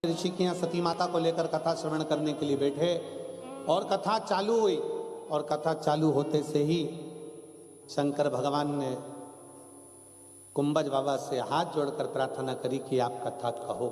ऋषि के यहाँ सती माता को लेकर कथा श्रवण करने के लिए बैठे और कथा चालू हुई। और कथा चालू होते से ही शंकर भगवान ने कुंभज बाबा से हाथ जोड़कर प्रार्थना करी कि आप कथा कहो।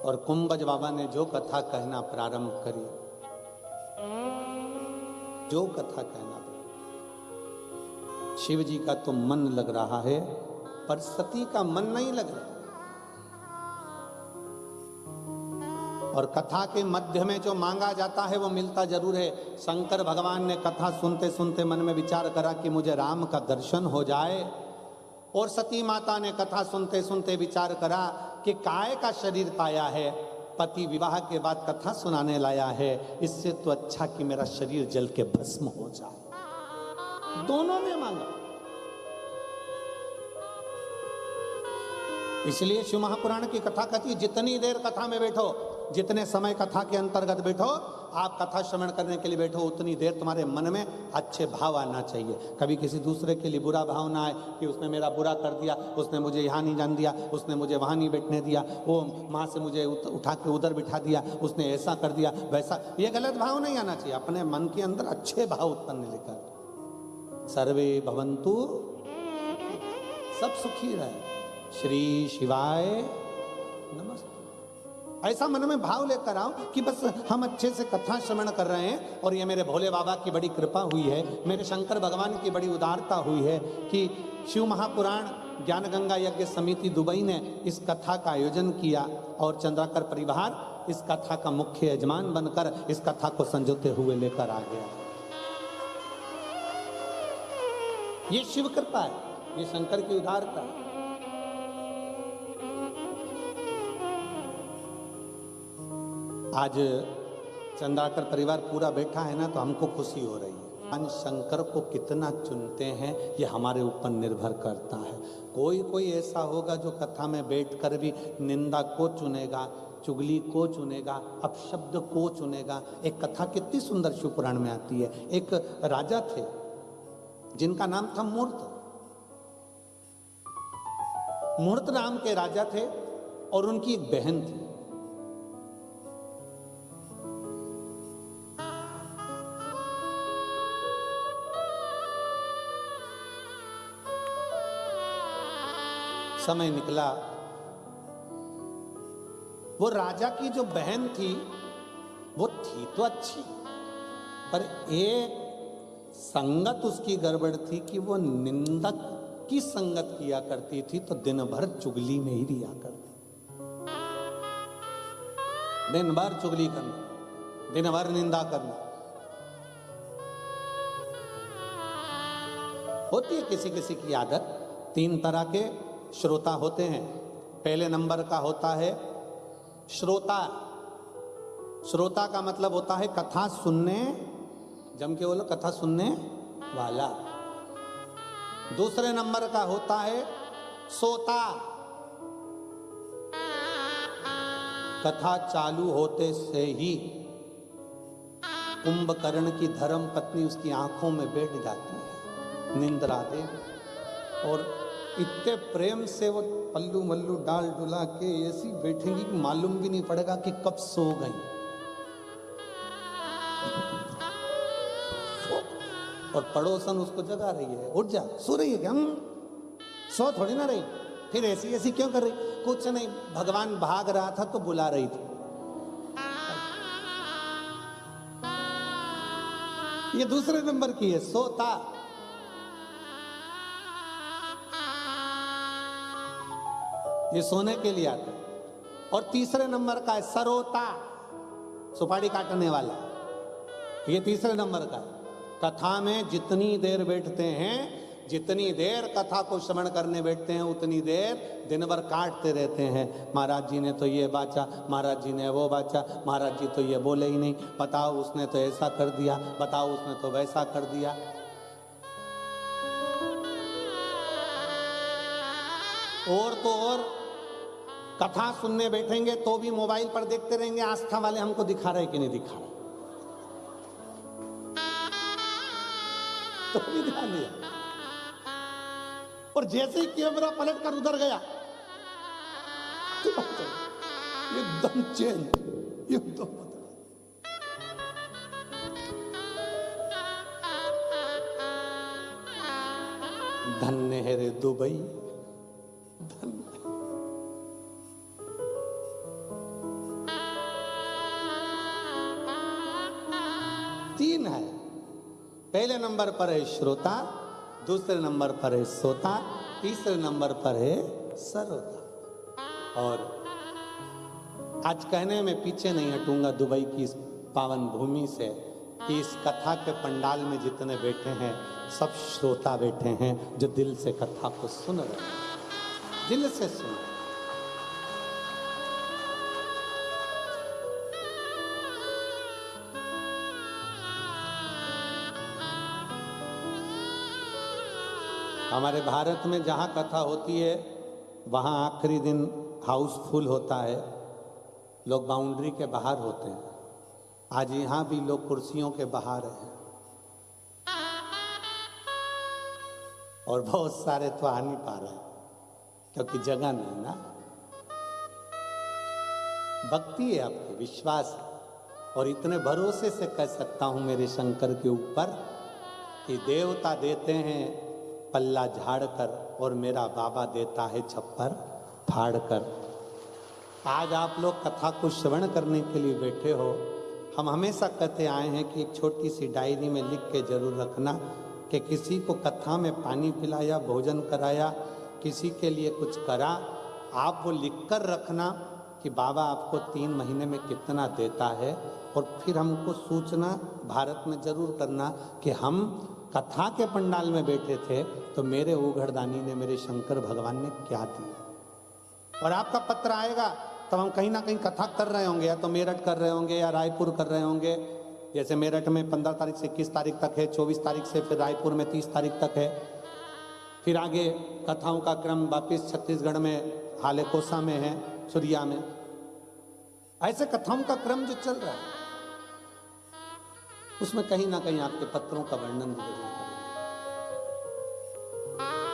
और कुंभज बाबा ने जो कथा कहना प्रारंभ करी, जो कथा कहना, शिव जी का तो मन लग रहा है पर सती का मन नहीं लग रहा। और कथा के मध्य में जो मांगा जाता है वो मिलता जरूर है। शंकर भगवान ने कथा सुनते सुनते मन में विचार करा कि मुझे राम का दर्शन हो जाए, और सती माता ने कथा सुनते सुनते विचार करा कि काय का शरीर पाया है, पति विवाह के बाद कथा सुनाने लाया है, इससे तो अच्छा कि मेरा शरीर जल के भस्म हो जाए। दोनों ने मांगा। इसलिए शिव महापुराण की कथा कहती, जितनी देर कथा में बैठो, जितने समय कथा के अंतर्गत बैठो, आप कथा श्रवण करने के लिए बैठो, उतनी देर तुम्हारे मन में अच्छे भाव आना चाहिए। कभी किसी दूसरे के लिए बुरा भाव ना आए कि उसने मेरा बुरा कर दिया, उसने मुझे यहाँ नहीं जान दिया, उसने मुझे वहाँ नहीं बैठने दिया, वो माँ से मुझे उठा के उधर बिठा दिया, उसने ऐसा कर दिया वैसा। ये गलत भाव नहीं आना चाहिए। अपने मन के अंदर अच्छे भाव उत्पन्न लेकर सर्वे भवन्तु, सब सुखी रहे, श्री शिवाय नमस्ते, ऐसा मन में भाव लेकर आओ कि बस हम अच्छे से कथा श्रवण कर रहे हैं और ये मेरे भोले बाबा की बड़ी कृपा हुई है, मेरे शंकर भगवान की बड़ी उदारता हुई है कि शिव महापुराण ज्ञान गंगा यज्ञ समिति दुबई ने इस कथा का आयोजन किया और चंद्राकर परिवार इस कथा का मुख्य यजमान बनकर इस कथा को संजोते हुए लेकर आ गया। ये शिव कृपा है, ये शंकर की उदारता है। आज चंद्राकर परिवार पूरा बैठा है ना, तो हमको खुशी हो रही है। हम शंकर को कितना चुनते हैं ये हमारे ऊपर निर्भर करता है। कोई कोई ऐसा होगा जो कथा में बैठकर भी निंदा को चुनेगा, चुगली को चुनेगा, अपशब्द को चुनेगा। एक कथा कितनी सुंदर शिव पुराण में आती है। एक राजा थे जिनका नाम था मूर्त। मूर्त नाम के राजा थे और उनकी एक बहन थी। समय निकला, वो राजा की जो बहन थी वो थी तो अच्छी, पर एक संगत उसकी गड़बड़ थी कि वो निंदक की संगत किया करती थी, तो दिन भर चुगली में ही रिया करती, दिन भर चुगली करना, दिन भर निंदा करना। होती है किसी किसी की आदत। तीन तरह के श्रोता होते हैं। पहले नंबर का होता है श्रोता। श्रोता का मतलब होता है कथा सुनने, जम के बोलो कथा सुनने वाला। दूसरे नंबर का होता है सोता। कथा चालू होते से ही कुंभकर्ण की धर्म पत्नी उसकी आंखों में बैठ जाती है, निंद्रा दे, और इतने प्रेम से वो पल्लू मल्लू डाल डुला के ऐसी बैठेंगी कि मालूम भी नहीं पड़ेगा कि कब सो गई। और पड़ोसन उसको जगा रही है, उठ जा, सो रही है क्या? सो थोड़ी ना रही, फिर ऐसी ऐसी क्यों कर रही? कुछ नहीं, भगवान भाग रहा था तो बुला रही थी। ये दूसरे नंबर की है सोता। ये सोने के लिए आता है। और तीसरे नंबर का है सरोता, सुपारी काटने वाला। ये तीसरे नंबर का है। कथा में जितनी देर बैठते हैं, जितनी देर कथा को श्रवण करने बैठते हैं, उतनी देर दिन भर काटते रहते हैं। महाराज जी ने तो ये बाचा, महाराज जी ने वो बाचा, महाराज जी तो ये बोले ही नहीं, बताओ उसने तो ऐसा कर दिया, बताओ उसने तो वैसा कर दिया। और तो और कथा सुनने बैठेंगे तो भी मोबाइल पर देखते रहेंगे, आस्था वाले हमको दिखा रहे कि नहीं दिखा रहे, तो भी ध्यान दिया। और जैसे ही कैमरा पलट कर उधर गया एकदम चेंज, एकदम बदल। धन्य है रे दुबई, धन्य। तीन है, पहले नंबर पर है श्रोता, दूसरे नंबर पर है सोता, तीसरे नंबर पर है सरोता। और आज कहने में पीछे नहीं हटूंगा दुबई की इस पावन भूमि से कि इस कथा के पंडाल में जितने बैठे हैं सब श्रोता बैठे हैं जो दिल से कथा को सुन रहे हैं, दिल से सुन रहे हैं। हमारे भारत में जहाँ कथा होती है वहाँ आखिरी दिन हाउसफुल होता है, लोग बाउंड्री के बाहर होते हैं। आज यहाँ भी लोग कुर्सियों के बाहर हैं और बहुत सारे तो आ नहीं पा रहे क्योंकि जगह नहीं ना। भक्ति है, आपके विश्वास है। और इतने भरोसे से कह सकता हूँ मेरे शंकर के ऊपर कि देवता देते हैं पल्ला झाड़ कर और मेरा बाबा देता है छप्पर फाड़ कर। आज आप लोग कथा को श्रवण करने के लिए बैठे हो। हम हमेशा कहते आए हैं कि एक छोटी सी डायरी में लिख के जरूर रखना कि किसी को कथा में पानी पिलाया, भोजन कराया, किसी के लिए कुछ करा, आप वो लिख कर रखना कि बाबा आपको 3 महीने में कितना देता है। और फिर हमको सूचना भारत में जरूर करना कि हम कथा के पंडाल में बैठे थे तो मेरे ओघड़दानी ने, मेरे शंकर भगवान ने क्या दिया। और आपका पत्र आएगा तब हम कहीं ना कहीं कथा कर रहे होंगे, या तो मेरठ कर रहे होंगे या रायपुर कर रहे होंगे। जैसे मेरठ में 15 तारीख से 21 तारीख तक है, 24 तारीख से, फिर रायपुर में 30 तारीख तक है। फिर आगे कथाओं का क्रम वापिस छत्तीसगढ़ में हालेकोसा में है, सुरिया में। ऐसे कथाओं का क्रम जो चल रहा है उसमें कहीं ना कहीं आपके पत्रों का वर्णन भी जरूर करें।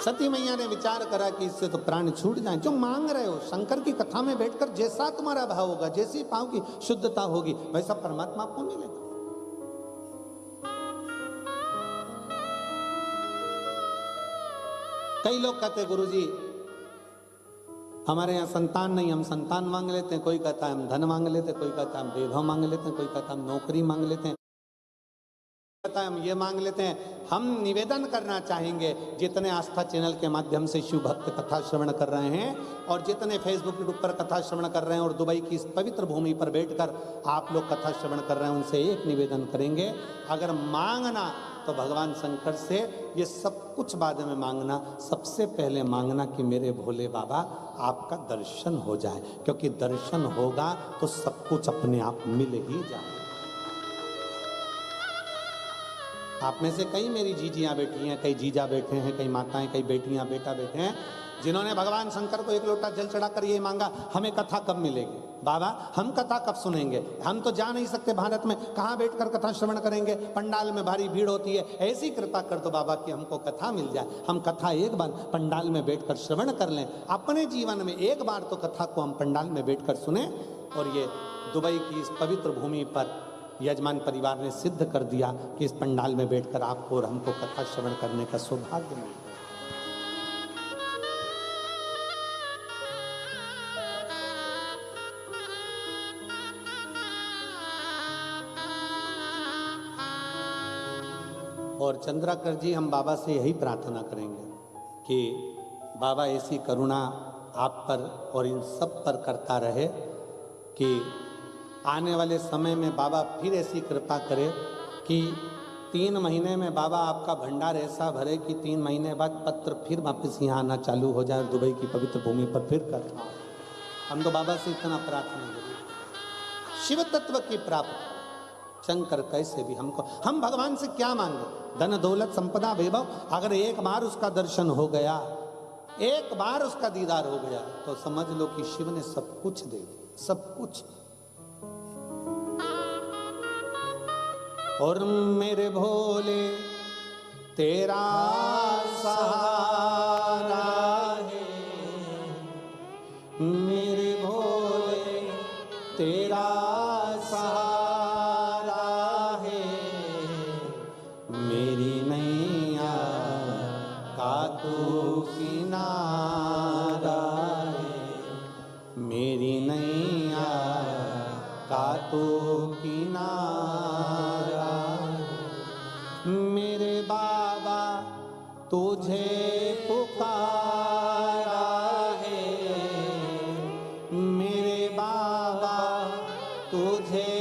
सती मैया ने विचार करा कि इससे तो प्राण छूट जाए। जो मांग रहे हो शंकर की कथा में बैठकर, जैसा तुम्हारा भाव होगा, जैसी पांव की शुद्धता होगी, वैसा परमात्मा आपको मिलेगा। कई लोग कहते गुरुजी हमारे यहाँ संतान नहीं, हम संतान मांग लेते हैं। कोई कहता है हम धन मांग लेते हैं, कोई कहता है हम वैभव मांग लेते हैं, कोई कहता है हम नौकरी मांग लेते हैं, कहता है हम ये मांग लेते हैं। हम निवेदन करना चाहेंगे जितने आस्था चैनल के माध्यम से शिव भक्त कथा श्रवण कर रहे हैं और जितने फेसबुक यूट्यूब पर कथा श्रवण कर रहे हैं और दुबई की इस पवित्र भूमि पर बैठकर आप लोग कथा श्रवण कर रहे हैं, उनसे एक निवेदन करेंगे, अगर मांगना तो भगवान शंकर से, ये सब कुछ बाद में मांगना, सबसे पहले मांगना कि मेरे भोले बाबा आपका दर्शन हो जाए, क्योंकि दर्शन होगा तो सब कुछ अपने आप मिल ही जाए। आप में से कई मेरी जीजियां बैठी हैं, कई जीजा बैठे हैं, कई माताएं, कई बेटियां बेटा बैठे हैं, जिन्होंने भगवान शंकर को एक लोटा जल चढ़ाकर ये मांगा, हमें कथा कब मिलेगी बाबा, हम कथा कब सुनेंगे। हम तो जा नहीं सकते भारत में, कहाँ बैठकर कथा श्रवण करेंगे, पंडाल में भारी भीड़ होती है। ऐसी कृपा कर दो बाबा कि हमको कथा मिल जाए, हम कथा एक बार पंडाल में बैठकर श्रवण कर लें। अपने जीवन में एक बार तो कथा को हम पंडाल में बैठकर सुने। और ये दुबई की इस पवित्र भूमि पर यजमान परिवार ने सिद्ध कर दिया कि इस पंडाल में बैठकर आपको और हमको कथा श्रवण करने का सौभाग्य मिला। और चंद्राकर जी, हम बाबा से यही प्रार्थना करेंगे कि बाबा ऐसी करुणा आप पर और इन सब पर करता रहे कि आने वाले समय में बाबा फिर ऐसी कृपा करे कि 3 महीने में बाबा आपका भंडार ऐसा भरे कि 3 महीने बाद पत्र फिर वापस यहाँ आना चालू हो जाए, दुबई की पवित्र भूमि पर फिर करना। हम तो बाबा से इतना प्रार्थना करें, शिव तत्व की प्राप्ति। शंकर कैसे भी हमको, हम भगवान से क्या मांगे, धन दौलत संपदा वैभव। अगर एक बार उसका दर्शन हो गया, एक बार उसका दीदार हो गया, तो समझ लो कि शिव ने सब कुछ दे दिया, सब कुछ। और मेरे भोले तेरा सहारा है, मेरे भोले तेरा सहारा है, मेरी नैया का तू किनारा है, मेरी नैया का तू किनारा है। मेरे बाबा तुझे पुकारा है, मेरे बाबा तुझे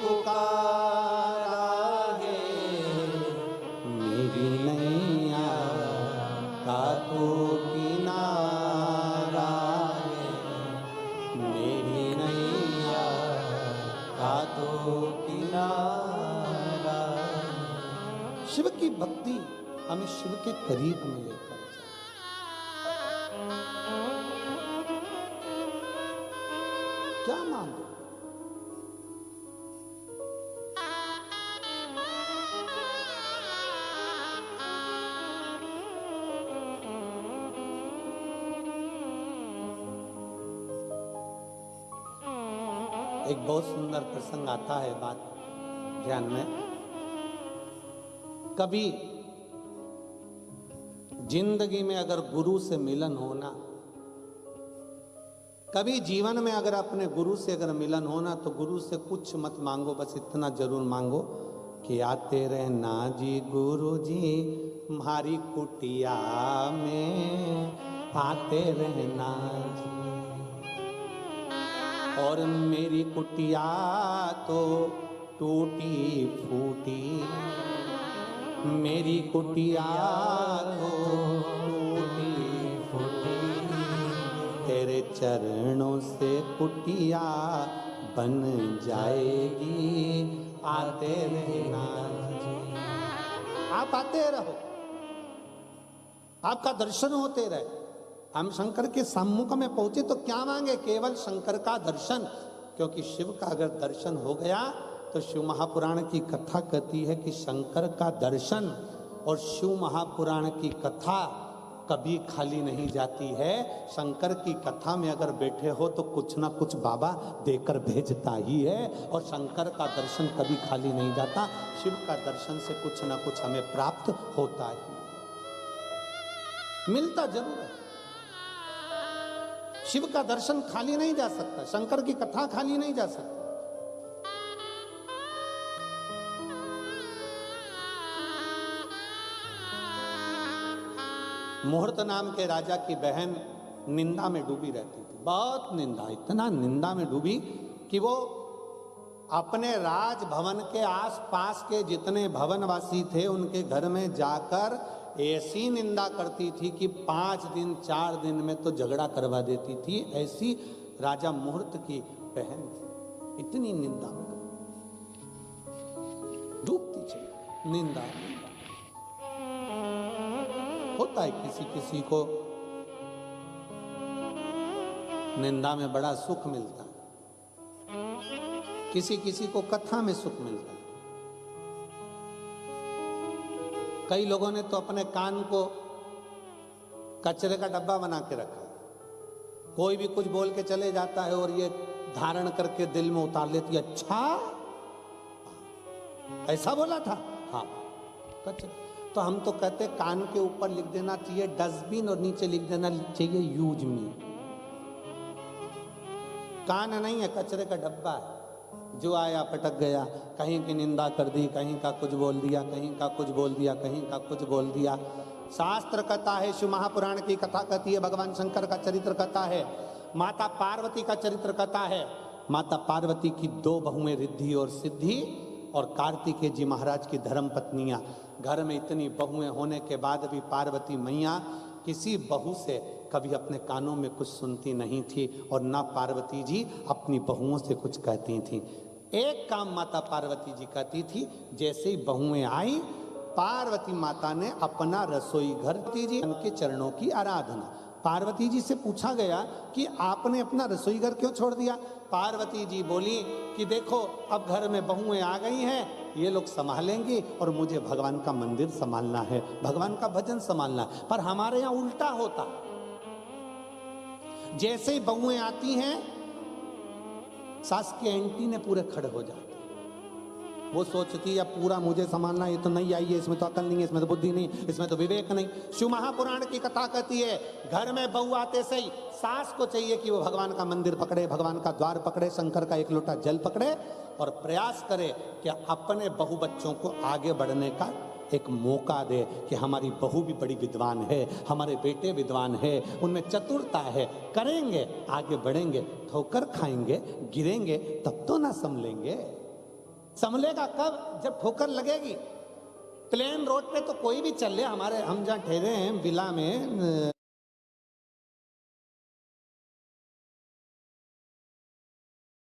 पुकारा है, मेरी नैया का तू किनारा है, मेरी नैया का तू किनारा। शिव की भक्ति हमें शिव के करीब में लेकर जाए। क्या मांगो? एक बहुत सुंदर प्रसंग आता है, बात ध्यान में। कभी जिंदगी में अगर गुरु से मिलन होना, कभी जीवन में अगर अपने गुरु से अगर मिलन होना, तो गुरु से कुछ मत मांगो, बस इतना जरूर मांगो कि आते रहना जी गुरु जी हमारी कुटिया में, आते रहना जी। और मेरी कुटिया तो टूटी फूटी, मेरी कुटिया तो टूटी फूटी, तेरे चरणों से कुटिया बन जाएगी, आते रहना जी। आप आते रहो, आपका दर्शन होते रहे। हम शंकर के सम्मुख में पहुंचे तो क्या मांगे? केवल शंकर का दर्शन, क्योंकि शिव का अगर दर्शन हो गया तो शिव महापुराण की कथा कहती है कि शंकर का दर्शन और शिव महापुराण की कथा कभी खाली नहीं जाती है। शंकर की कथा में अगर बैठे हो तो कुछ ना कुछ बाबा देकर भेजता ही है, और शंकर का दर्शन कभी खाली नहीं जाता। शिव का दर्शन से कुछ ना कुछ हमें प्राप्त होता ही, मिलता जरूर है। शिव का दर्शन खाली नहीं जा सकता, शंकर की कथा खाली नहीं जा सकती। मुहूर्त नाम के राजा की बहन निंदा में डूबी रहती थी, बहुत निंदा, इतना निंदा में डूबी कि वो अपने राजभवन के आसपास के जितने भवनवासी थे उनके घर में जाकर ऐसी निंदा करती थी कि 5 दिन 4 दिन में तो झगड़ा करवा देती थी। ऐसी राजा मुहूर्त की बहन थी, इतनी निंदा में डूबती थी। निंदा होता है, किसी किसी को निंदा में बड़ा सुख मिलता है, किसी किसी को कथा में सुख मिलता है। कई लोगों ने तो अपने कान को कचरे का डब्बा बना के रखा, कोई भी कुछ बोल के चले जाता है और ये धारण करके दिल में उतार लेती है, अच्छा ऐसा बोला था, हाँ कचरे। तो हम तो कहते कान के ऊपर लिख देना चाहिए डस्टबिन और नीचे लिख देना चाहिए यूज मी। कान नहीं है, कचरे का डब्बा है, जो आया पटक गया, कहीं की निंदा कर दी, कहीं का कुछ बोल दिया, कहीं का कुछ बोल दिया, कहीं का कुछ बोल दिया। शास्त्र कथा है, शिव महापुराण की कथा कहती है, भगवान शंकर का चरित्र कथा है, माता पार्वती का चरित्र कथा है। माता पार्वती की 2 बहुएं रिद्धि और सिद्धि, और कार्तिकेय जी महाराज की धर्म पत्नियां। घर में इतनी बहुएं होने के बाद भी पार्वती मैया किसी बहू से कभी अपने कानों में कुछ सुनती नहीं थी, और ना पार्वती जी अपनी बहुओं से कुछ कहती थी। एक काम माता पार्वती जी कहती थी, जैसे ही बहुएं आई, पार्वती माता ने अपना रसोई घर जी उनके चरणों की आराधना। पार्वती जी से पूछा गया कि आपने अपना रसोई घर क्यों छोड़ दिया? पार्वती जी बोली कि देखो अब घर में बहुएं आ गई हैं, ये लोग संभालेंगी और मुझे भगवान का मंदिर संभालना है, भगवान का भजन संभालना है। पर हमारे यहाँ उल्टा होता, जैसे ही बहुएं आती हैं, सास के एंटीने पूरे खड़े हो जाते। वो सोचती है अब पूरा मुझे संभालना, ये तो नहीं आई है, इसमें तो अकल नहीं है, इसमें तो बुद्धि नहीं, इसमें तो विवेक नहीं। शिव महापुराण की कथा कहती है, घर में बहू आते से ही सास को चाहिए कि वो भगवान का मंदिर पकड़े, भगवान का द्वार पकड़े, शंकर का एक लोटा जल पकड़े और प्रयास करे कि अपने बहू बच्चों को आगे बढ़ने का एक मौका दे कि हमारी बहू भी बड़ी विद्वान है, हमारे बेटे विद्वान है, उनमें चतुरता है, करेंगे, आगे बढ़ेंगे, ठोकर खाएंगे, गिरेंगे, तब तो ना संभलेंगे। संभलेगा कब? जब ठोकर लगेगी। प्लेन रोड पे तो कोई भी चल ले, हमारे हम जहाँ ठहरे हैं विला में